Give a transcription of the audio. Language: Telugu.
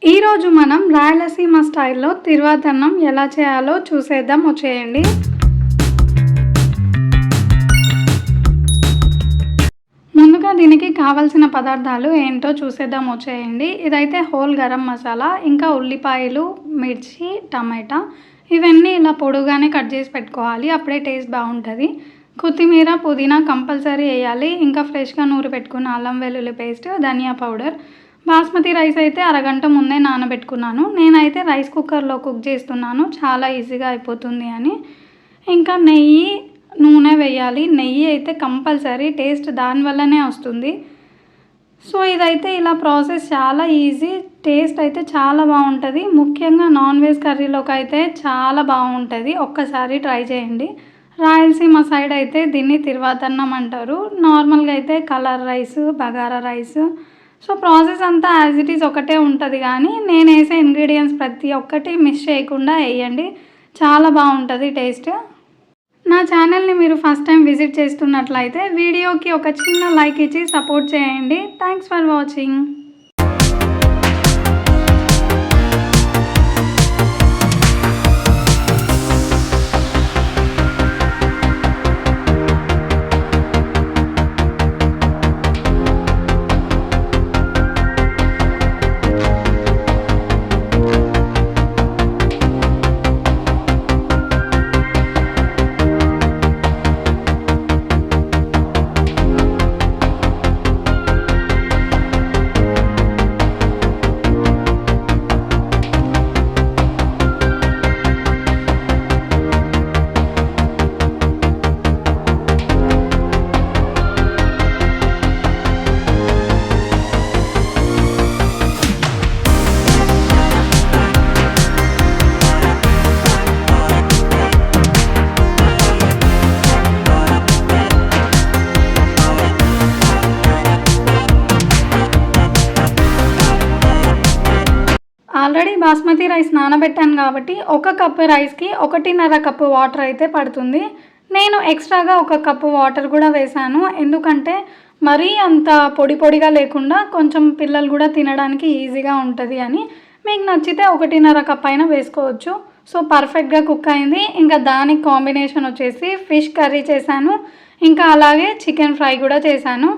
ఈరోజు మనం రాయలసీమ స్టైల్లో తిరువాతన్నం ఎలా చేయాలో చూసేద్దాం వచ్చేయండి. ముందుగా దీనికి కావాల్సిన పదార్థాలు ఏంటో చూసేద్దాం వచ్చేయండి. ఇదైతే హోల్ గరం మసాలా, ఇంకా ఉల్లిపాయలు, మిర్చి, టమాటా ఇవన్నీ ఇలా పొడుగానే కట్ చేసి పెట్టుకోవాలి. అప్పుడే టేస్ట్ బాగుంటుంది. కొత్తిమీర, పుదీనా కంపల్సరీ వేయాలి. ఇంకా ఫ్రెష్గా నూరి పెట్టుకున్న అల్లం వెల్లుల్లి పేస్ట్, ధనియా పౌడర్. బాస్మతి రైస్ అయితే అరగంట ముందే నానబెట్టుకున్నాను. నేనైతే రైస్ కుక్కర్లో కుక్ చేస్తున్నాను, చాలా ఈజీగా అయిపోతుంది అని. ఇంకా నెయ్యి, నూనె వేయాలి. నెయ్యి అయితే కంపల్సరీ, టేస్ట్ దానివల్లనే వస్తుంది. సో ఇదైతే ఇలా ప్రాసెస్ చాలా ఈజీ, టేస్ట్ అయితే చాలా బాగుంటుంది. ముఖ్యంగా నాన్ వెజ్ కర్రీలోకి అయితే చాలా బాగుంటుంది. ఒక్కసారి ట్రై చేయండి. రాయలసీమ సైడ్ అయితే దీన్ని తిరువాతన్నం అంటారు. నార్మల్గా అయితే colour rice, bagara rice. So process అంతా యాజ్ ఇట్ ఈజ్ ఒకటే ఉంటుంది, కానీ నేను వేసే ఇంగ్రీడియంట్స్ ప్రతి ఒక్కటి మిస్ చేయకుండా వేయండి, చాలా బాగుంటుంది టేస్ట్. నా ఛానల్ని మీరు ఫస్ట్ టైం విజిట్ చేస్తున్నట్లయితే వీడియోకి ఒక చిన్న లైక్ ఇచ్చి సపోర్ట్ చేయండి. Thanks for watching. Already basmati rice నానబెట్టాను కాబట్టి 1 కప్పు రైస్కి 1.5 కప్పు వాటర్ అయితే పడుతుంది. నేను ఎక్స్ట్రాగా 1 కప్పు వాటర్ కూడా వేసాను, ఎందుకంటే మరీ అంత పొడి పొడిగా లేకుండా కొంచెం పిల్లలు కూడా తినడానికి ఈజీగా ఉంటుంది అని. మీకు నచ్చితే 1.5 కప్ అయినా వేసుకోవచ్చు. సో పర్ఫెక్ట్గా కుక్ అయింది. ఇంకా దానికి కాంబినేషన్ వచ్చేసి ఫిష్ కర్రీ చేశాను, ఇంకా అలాగే చికెన్ ఫ్రై కూడా చేశాను.